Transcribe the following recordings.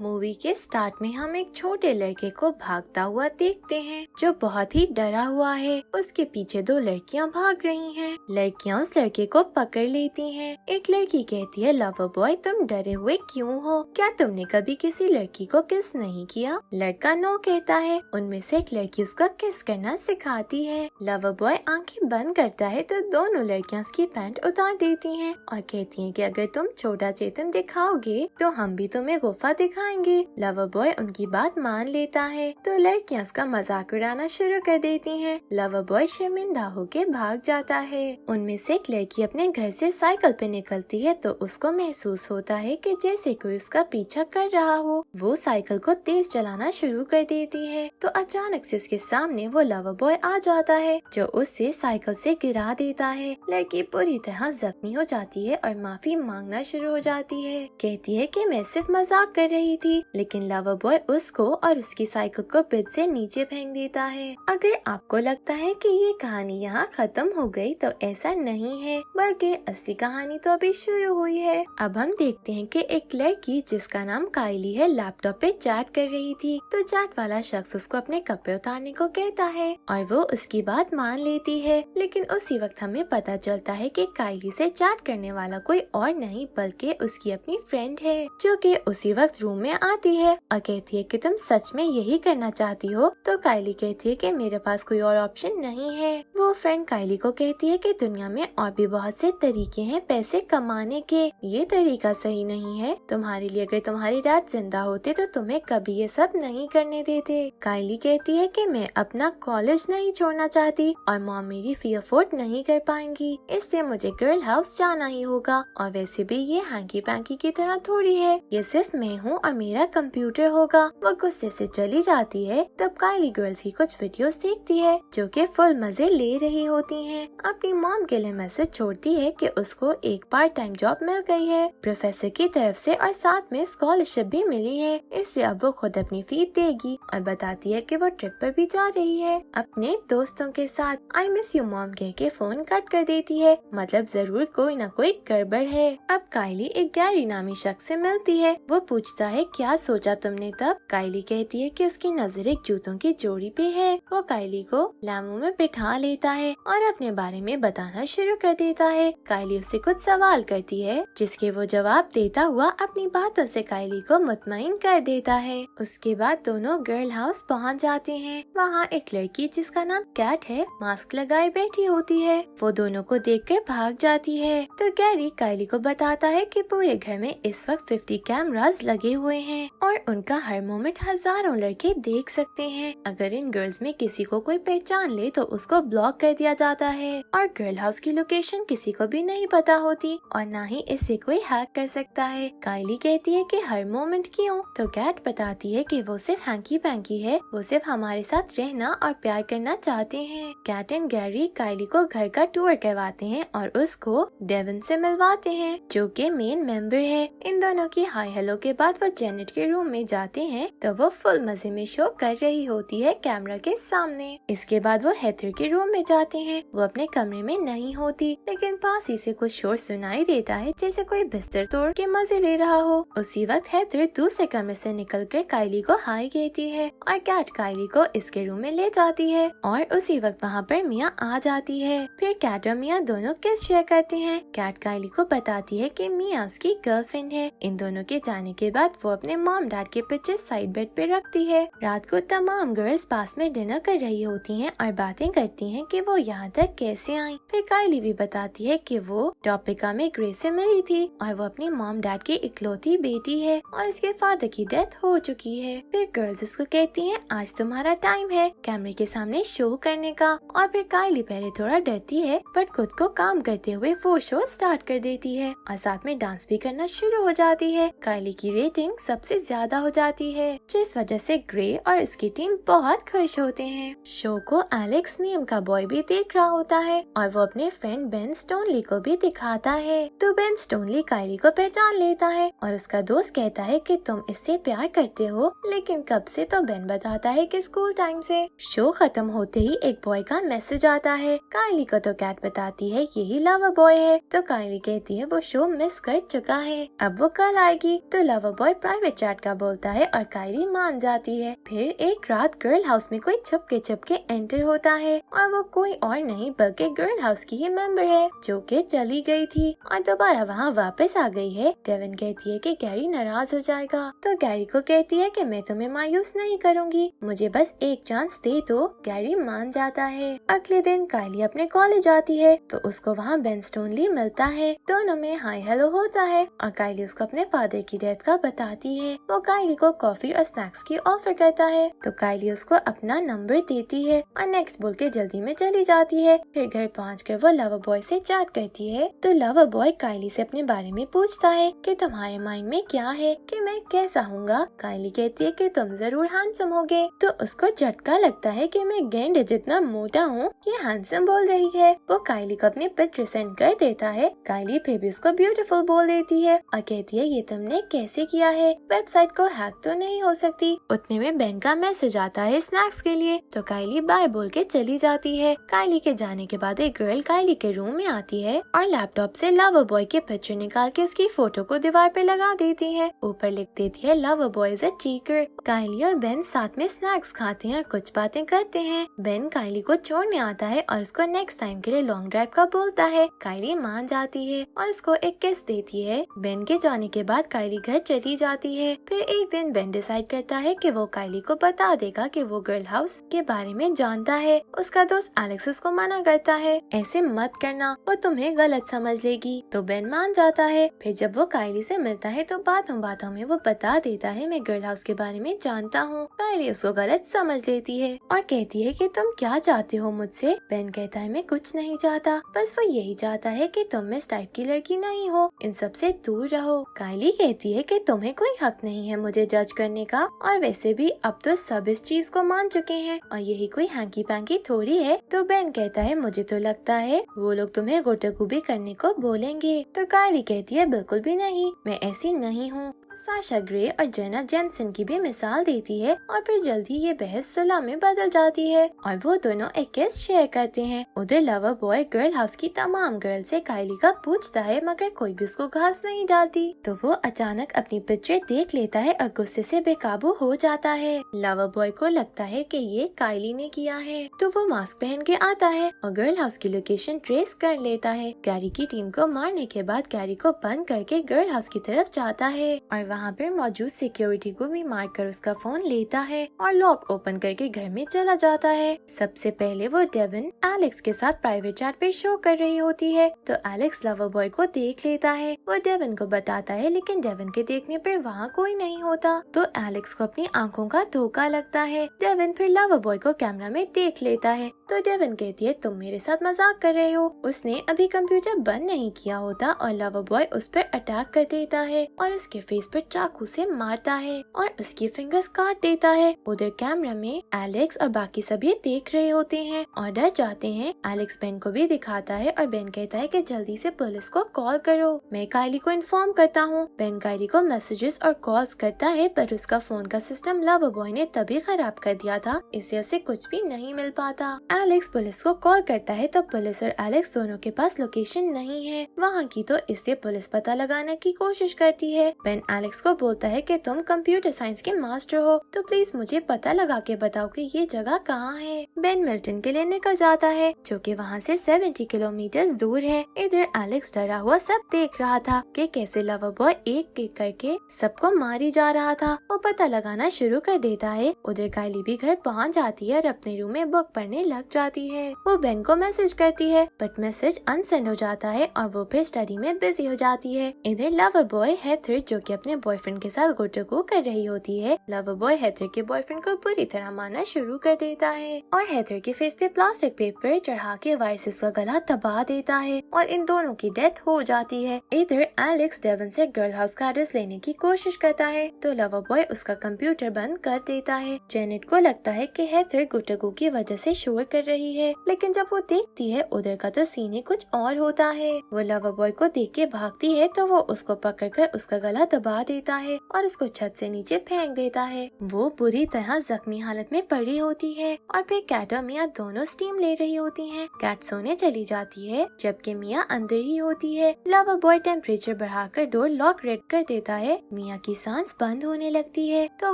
Movie के start में हम एक छोटे लड़के को भागता हुआ देखते हैं जो बहुत ही डरा हुआ है। उसके पीछे दो लड़कियां भाग रही हैं। लड़कियां उस लड़के को पकड़ लेती हैं। एक लड़की कहती है, लवर बॉय तुम डरे हुए क्यों हो? क्या तुमने कभी किसी लड़की को किस नहीं किया? लड़का नो कहता है। उनमें से एक लड़की उसको किस करना सिखाती है। लवर बॉय आंखें बंद करता है तो दोनों लड़कियां उसकी पैंट उतार देती हैं और कहती हैं कि अगर तुम छोटा चेतन दिखाओगे तो हम भी तुम्हें गुफा दिखाएंगे। लवर बॉय उनकी बात मान लेता है तो लड़कियां उसका मजाक उड़ाना शुरू कर देती हैं। लवर बॉय शर्मिंदा होके भाग जाता है। उनमें से एक लड़की अपने घर से साइकिल पे निकलती है तो उसको महसूस होता है कि जैसे कोई उसका पीछा कर रहा हो। वो साइकिल को तेज चलाना शुरू कर देती है तो अचानक से उसके सामने वो लवर बॉय आ जाता है जो उससे साइकिल से गिरा देता है। लड़की पूरी तरह जख्मी हो जाती है और माफी मांगना शुरू हो जाती है। कहती है कि मैं सिर्फ मजाक कर रही थी, लेकिन लवर बॉय उसको और उसकी साइकिल को ब्रिज से नीचे फेंक देता है। अगर आपको लगता है कि ये कहानी यहाँ खत्म हो गई तो ऐसा नहीं है, बल्कि असली कहानी तो अभी शुरू हुई है। अब हम देखते हैं कि एक लड़की जिसका नाम काइली है लैपटॉप पे चैट कर रही थी तो चैट वाला शख्स उसको अपने कपड़े उतारने को कहता है और वो उसकी बात मान लेती है। लेकिन उसी वक्त हमें पता चलता है कि काइली से चैट करने वाला कोई और नहीं बल्कि उसकी अपनी फ्रेंड है जो कि उसी वक्त रूम में आती है और कहती है कि तुम सच में यही करना चाहती हो? तो काइली कहती है कि मेरे पास कोई और ऑप्शन नहीं है। वो फ्रेंड काइली को कहती है कि दुनिया में और भी बहुत से तरीके हैं पैसे कमाने के, ये तरीका सही नहीं है। तुम्हारे लिए अगर तुम्हारे डैड जिंदा होते तो तुम्हें कभी ये सब नहीं करने देते। काइली कहती है कि मैं अपना कॉलेज नहीं छोड़ना चाहती और मॉम मेरी फी अफोर्ड नहीं कर पाएंगी, इसलिए मुझे गर्ल हाउस जाना ही होगा। और वैसे भी ये हैंकी पैंकी की तरह थोड़ी है, ये सिर्फ मैं हूँ और मेरा कंप्यूटर होगा। वो गुस्से से चली जाती है। तब काइली गर्ल्स की कुछ वीडियोस देखती है जो कि फुल मजे ले रही होती हैं। अपनी मॉम के लिए मैसेज छोड़ती है कि उसको एक पार्ट टाइम जॉब मिल गई है प्रोफेसर की तरफ से और साथ में स्कॉलरशिप भी मिली है, इससे अब वो खुद अपनी फी देगी और बताती है कि वो ट्रिप पर भी जा रही है अपने दोस्तों के साथ। आई मिस यू मॉम कह के फोन कट कर देती है, मतलब जरूर कोई न कोई गड़बड़ है। अब काइली एक गैरी नामी शख्स से मिलती है। वो पूछता है क्या सोचा तुमने? तब काइली कहती है कि उसकी नजर एक जूतों की जोड़ी पे है। वो काइली को लैमो में बिठा लेता है और अपने बारे में बताना शुरू कर देता है। काइली उससे कुछ सवाल करती है जिसके वो जवाब देता हुआ अपनी बातों से काइली को मुतमईन कर देता है। उसके बाद दोनों गर्ल हाउस पहुंच जाते हैं। वहाँ एक लड़की जिसका नाम कैट है मास्क लगाए बैठी होती है। वो दोनों को देखकर भाग जाती है तो गैरी काइली को बताता है कि पूरे घर में इस वक्त 50 कैमरास लगे हुए हैं और उनका हर मोमेंट हजारों लड़के देख सकते हैं। अगर इन गर्ल्स में किसी को कोई पहचान ले तो उसको ब्लॉक कर दिया जाता है और गर्ल हाउस की लोकेशन किसी को भी नहीं पता होती और न ही इसे कोई हैक कर सकता है। काइली कहती है कि हर मोमेंट क्यों? तो कैट बताती है कि वो सिर्फ हैंकी पैंकी है, वो सिर्फ हमारे साथ रहना और प्यार करना चाहते हैं। कैट एंड गैरी काइली को घर का टूर करवाते हैं और उसको डेविन से मिलवाते हैं जो कि मेन मेंबर है। इन दोनों की हाई हेलो के बाद वो जेनेट के रूम में जाते हैं तो वो फुल मजे में शो कर रही होती है कैमरा के सामने। इसके बाद वो हेथर के रूम में जाते हैं। वो अपने कमरे में नहीं होती लेकिन पास ही से कुछ शोर सुनाई देता है जैसे कोई बिस्तर तोड़ के मजे ले रहा हो। उसी वक्त हेथर दूसरे कमरे से निकलकर काइली को हाई कहती है और कैट काइली को इसके रूम में ले जाती है और उसी वक्त वहाँ पर मिया आ जाती है। फिर कैट और मिया दोनों किस शेयर करते हैं। कैट काइली को बताती है कि मिया उसकी गर्लफ्रेंड है। इन दोनों के जाने के बाद वो अपने मॉम डैड के पिक्चर साइड बेड पे रखती है। रात को तमाम गर्ल्स पास में डिनर कर रही होती हैं और बातें करती हैं कि वो यहाँ तक कैसे आई। फिर काइली भी बताती है कि वो टॉपिका में ग्रे से मिली थी और वो अपनी मॉम डैड की इकलौती बेटी है और इसके फादर की डेथ हो चुकी है। फिर गर्ल्स इसको कहती हैं आज तुम्हारा टाइम है कैमरे के सामने शो करने का। और फिर काइली पहले थोड़ा डरती है बट खुद को काम करते हुए वो शो स्टार्ट कर देती है और साथ में डांस भी करना शुरू हो जाती है। काइली की रेटिंग सबसे ज्यादा हो जाती है जिस वजह से ग्रे और इसकी टीम बहुत खुश होते हैं। शो को एलेक्स नेम का बॉय भी देख रहा होता है और वो अपने फ्रेंड बेन स्टोनली को भी दिखाता है। तो बेन स्टोनली काइली को पहचान लेता है और उसका दोस्त कहता है कि तुम इससे प्यार करते हो, लेकिन कब से? तो बेन बताता है कि स्कूल टाइम से। शो खत्म होते ही एक बॉय का मैसेज आता है। काइली को तो कैट बताती है यही लवर बॉय है। तो काइली कहती है वो शो मिस कर चुका है, अब वो कल आएगी। तो लवर बॉय प्राइवेट चैट का बोलता है और कायली मान जाती है। फिर एक रात गर्ल हाउस में कोई छुपके एंटर होता है और वो कोई और नहीं बल्कि गर्ल हाउस की ही मेंबर है जो कि चली गई थी और दोबारा वहाँ वापस आ गई है। डेविन कहती है कि गैरी नाराज हो जाएगा, तो गैरी को कहती है कि मैं तुम्हें मायूस नहीं करूँगी, मुझे बस एक चांस दे दो। गैरी मान जाता है। अगले दिन कायली अपने कॉलेज आती है तो उसको वहाँ बेन स्टोनली मिलता है। दोनों में हाय हेलो होता है और कायली उसको अपने फादर की डेथ का बताती है। वो कायली को कॉफी और स्नैक्स की ऑफर करता है तो कायली उसको अपना नंबर देती है और नेक्स्ट बोल के जल्दी में चली जाती है। फिर घर पहुंचकर वो लवर बॉय से चैट करती है तो लवर बॉय कायली से अपने बारे में पूछता है कि तुम्हारे माइंड में क्या है कि मैं कैसा हूँगा। कायली कहती है कि तुम जरूर हैंडसम होगे, तो उसको झटका लगता है कि मैं गेंडे जितना मोटा हूँ, ये हैंडसम बोल रही है। वो कायली को अपनी पिक्चर सेंड कर देता है। कायली फिर भी उसको ब्यूटीफुल बोल देती है और कहती है ये तुमने कैसे किया है, वेबसाइट को हैक तो नहीं हो सकती। उतने में बेन का मैसेज आता है स्नैक्स के लिए, तो कायली बाय बोल के चली जाती है। कायली के जाने के बाद एक गर्ल कायली के रूम में आती है और लैपटॉप से लवर बॉय के पिक्चर निकाल के उसकी फोटो को दीवार पे लगा देती है। ऊपर लिख देती है लवर बॉय इज अ चीकर। कायली और बेन साथ में स्नैक्स खाते हैं और कुछ बातें करते हैं। बेन कायली को छोड़ने आता है और उसको नेक्स्ट टाइम के लिए लॉन्ग ड्राइव का बोलता है। कायली मान जाती है और उसको एक किस देती है। बेन के जाने के बाद कायली घर चली जाती है। फिर एक दिन बेन डिसाइड करता है कि वो कायली को बता देगा कि वो गर्ल हाउस के बारे में जानता है। उसका दोस्त एलेक्स उसको मना करता है, ऐसे मत करना, वो तुम्हें गलत समझ लेगी। तो बेन मान जाता है। फिर जब वो कायली से मिलता है तो बातों में वो बता देता है मैं गर्ल हाउस के बारे में जानता हूँ। कायली उसको गलत समझ लेती है और कहती है कि तुम क्या चाहते हो मुझसे। बेन कहता है मैं कुछ नहीं चाहता, बस वो यही चाहता है कि तुम इस टाइप की लड़की नहीं हो, इन सब से दूर रहो। कायली कहती है कि तुम्हें कोई हक नहीं है मुझे जज करने का, और वैसे भी अब तो सब इस चीज को मान चुके हैं और यही कोई हैंकी पैंकी थोड़ी है। तो बेन कहता है मुझे तो लगता है वो लोग तुम्हें गुटगुबी करने को बोलेंगे। तो कायली कहती है बिल्कुल भी नहीं, मैं ऐसी नहीं हूँ। साशा ग्रे और जेना जेम्सन की भी मिसाल देती है और फिर जल्दी ये बहस सलाह में बदल जाती है और वो दोनों एक किस शेयर करते हैं। उधर लवर बॉय गर्ल हाउस की तमाम गर्ल से कायली का पूछता है मगर कोई भी उसको घास नहीं डालती। तो वो अचानक अपनी पिक्चर देख लेता है और गुस्से से बेकाबू हो जाता है। लवर बॉय को लगता है कि ये कायली ने किया है, तो वो मास्क पहन के आता है और गर्ल हाउस की लोकेशन ट्रेस कर लेता है। गैरी की टीम को मारने के बाद गैरी को बंद करके गर्ल हाउस की तरफ जाता है और वहाँ पर मौजूद सिक्योरिटी को भी मारकर उसका फोन लेता है और लॉक ओपन करके घर में चला जाता है। सबसे पहले वो डेविन एलेक्स के साथ प्राइवेट चैट पे शो कर रही होती है, तो एलेक्स लवर बॉय को देख लेता है। वो डेविन को बताता है लेकिन डेविन के देखने पर वहाँ कोई नहीं होता, तो एलेक्स को अपनी आंखों का धोखा लगता है। डेविन फिर लवर बॉय को कैमरा में देख लेता है, तो डेविन कहती है तुम मेरे साथ मजाक कर रहे हो। उसने अभी कंप्यूटर बंद नहीं किया होता और लवर बॉय उस पर अटैक कर देता है और उसके फेस पर चाकू से मारता है और उसकी फिंगर्स काट देता है। उधर कैमरा में एलेक्स और बाकी सब ये देख रहे होते हैं और डर जाते हैं। एलेक्स बेन को भी दिखाता है और बेन कहता है कि जल्दी से पुलिस को कॉल करो, मैं कायली को इन्फॉर्म करता हूँ। बेन कायली को मैसेजेस और कॉल्स करता है पर उसका फोन का सिस्टम लवर बॉय ने तभी खराब कर दिया था, इससे उसे कुछ भी नहीं मिल पाता। एलेक्स पुलिस को कॉल करता है तो पुलिस और एलेक्स दोनों के पास लोकेशन नहीं है वहाँ की, तो इससे पुलिस पता लगाने की कोशिश करती है। बेन एलेक्स को बोलता है कि तुम कंप्यूटर साइंस के मास्टर हो, तो प्लीज मुझे पता लगा के बताओ कि ये जगह कहाँ है। बेन मिल्टन के लिए निकल जाता है जो कि वहाँ से 70 किलोमीटर दूर है। इधर एलेक्स डरा हुआ सब देख रहा था कि कैसे लवर बॉय एक एक करके सबको मारी जा रहा था। वो पता लगाना शुरू कर देता है। उधर कायली भी घर पहुँच जाती है और अपने रूम में बुक पढ़ने लग जाती है। वो बेन को मैसेज करती है बट मैसेज अनसेंड हो जाता है और वो फिर स्टडी में बिजी हो जाती है। इधर लवर बॉय हेथर जो कि अपने बॉयफ्रेंड के साथ गुटगू कर रही होती है, लवर बॉय हेथर के बॉयफ्रेंड को बुरी तरह मारना शुरू कर देता है और हेथर के फेस पे प्लास्टिक पेपर चढ़ा के वायर से उसका गला दबा देता है और इन दोनों की डेथ हो जाती है। इधर एलेक्स डेविन से गर्ल हाउस का एड्रेस लेने की कोशिश करता है तो लवर बॉय उसका कंप्यूटर बंद कर देता है। जेनेट को लगता है कि हेथर गुटगू की वजह से शोर कर कर रही है, लेकिन जब वो देखती है उधर का तो सीन कुछ और होता है। वो लवर बॉय को देख के भागती है तो वो उसको पकड़कर उसका गला दबा देता है और उसको छत से नीचे फेंक देता है। वो बुरी तरह जख्मी हालत में पड़ी होती है और फिर कैट और मिया दोनों स्टीम ले रही होती हैं। कैट सोने चली जाती है जबकि मिया अंदर ही होती है। लवर बॉय टेम्परेचर बढ़ाकर डोर लॉक रेड कर देता है। मिया की सांस बंद होने लगती है तो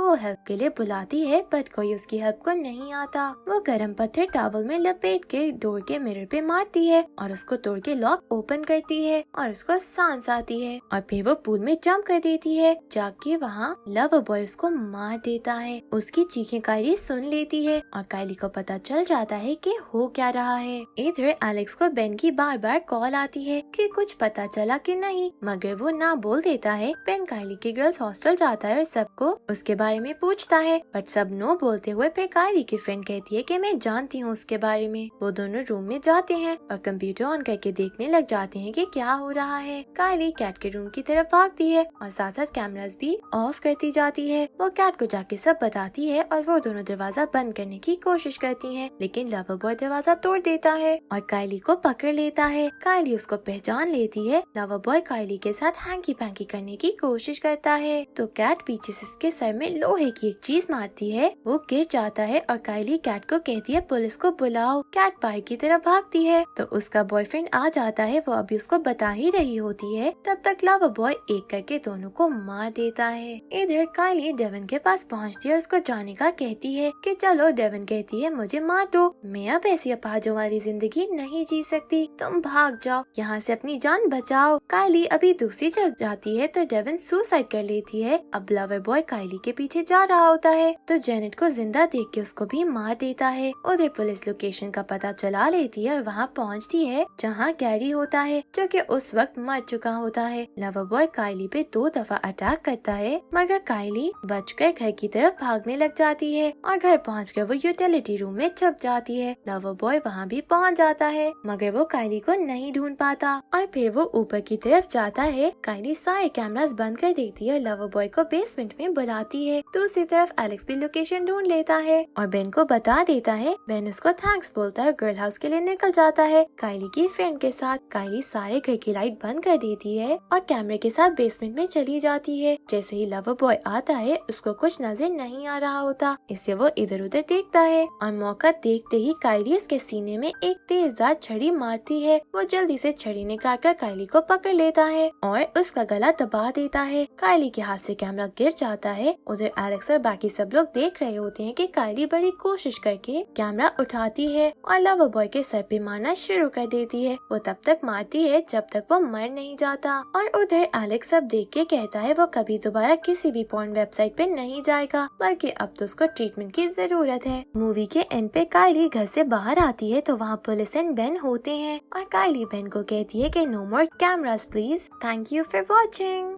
वो हेल्प के लिए बुलाती है, बट कोई उसकी हेल्प को नहीं आता। वो गर्म पत्थर टॉवल में लपेट के डोर के मिरर पे मारती है और उसको तोड़ के लॉक ओपन करती है और उसको सांस आती है और फिर वो पूल में जंप कर देती है। जाके वहाँ लवर बॉय उसको मार देता है। उसकी चीखें कायली सुन लेती है और कायली को पता चल जाता है कि हो क्या रहा है। इधर एलेक्स को बेन की बार बार कॉल आती है कि कुछ पता चला कि नहीं, मगर वो ना बोल देता है। बेन कायली के गर्ल्स हॉस्टल जाता है और सबको उसके बारे में पूछता है, बट सब नो बोलते हुए फिर कायली की फ्रेंड कहती है कि मैं जानती हूँ उसके बारे में। वो दोनों रूम में जाते हैं और कंप्यूटर ऑन करके देखने लग जाते हैं कि क्या हो रहा है। कायली कैट के रूम की तरफ भागती है और साथ साथ कैमरास भी ऑफ करती जाती है। वो कैट को जाके सब बताती है और वो दोनों दरवाजा बंद करने की कोशिश करती हैं, लेकिन लवर बॉय दरवाजा तोड़ देता है और कायली को पकड़ लेता है। कायली उसको पहचान लेती है। लवर बॉय कायली के साथ हैंकी पैंकी करने की कोशिश करता है तो कैट पीछे से उसके सर में लोहे की एक चीज मारती है। वो गिर जाता है और कायली कैट को कहती है पुलिस को बुलाओ। कैट बाहर की तरफ भागती है तो उसका बॉयफ्रेंड आ जाता है। वो अभी उसको बता ही रही होती है, तब तक लवर बॉय एक करके दोनों को मार देता है। इधर कायली डेविन के पास पहुंचती है और उसको जाने का कहती है कि चलो। डेविन कहती है मुझे मार दो, मैं अब ऐसी अपाहिजों वाली जिंदगी नहीं जी सकती, तुम भाग जाओ यहाँ से, अपनी जान बचाओ। कायली अभी दूसरी तरफ जाती है तो डेविन सुसाइड कर लेती है। अब लवर बॉय कायली के पीछे जा रहा होता है तो जेनेट को जिंदा देख के उसको भी मार देता है। उधर पुलिस लोकेशन का पता चला लेती है और वहाँ पहुँचती है जहाँ गैरी होता है जो कि उस वक्त मर चुका होता है। लवर बॉय कायली पे 2 दफा अटैक करता है, मगर कायली बचकर घर की तरफ भागने लग जाती है और घर पहुंचकर वो यूटिलिटी रूम में छुप जाती है। लवर बॉय वहाँ भी पहुँच जाता है, मगर वो कायली को नहीं ढूंढ पाता और फिर वो ऊपर की तरफ जाता है। कायली सारे कैमरास बंद कर देती है और लवर बॉय को बेसमेंट में बुलाती है। दूसरी तरफ एलेक्स भी लोकेशन ढूंढ लेता है और बेन को बता देता है। बेन उसको थैंक्स बोलता है और गर्ल हाउस के लिए निकल जाता है कायली की फ्रेंड के साथ। कायली सारे घर की लाइट बंद कर देती है और कैमरे के साथ बेसमेंट में चली जाती है। जैसे ही लवर बॉय आता है उसको कुछ नजर नहीं आ रहा होता, इससे वो इधर उधर देखता है और मौका देखते ही कायली उसके सीने में एक तेजदार छड़ी मारती है। वो जल्दी से छड़ी निकाल कर कायली को पकड़ लेता है और उसका गला दबा देता है। कायली के हाथ से कैमरा गिर जाता है। उधर एलेक्स और बाकी सब लोग देख रहे होते हैं कि कायली बड़ी कोशिश करके कैमरा उठाती है और लवर बॉय के सर पे मारना शुरू कर देती है। वो तब तक मारती है जब तक वो मर नहीं जाता और उधर एलेक्स सब देख के कहता है वो कभी दोबारा किसी भी पॉर्न वेबसाइट पे नहीं जाएगा, बल्कि अब तो उसको ट्रीटमेंट की जरूरत है। मूवी के एंड पे कायली घर से बाहर आती है तो वहाँ पुलिस एंड बेन होते हैं और कायली बेन को कहती है कि no more cameras please, thank you for watching.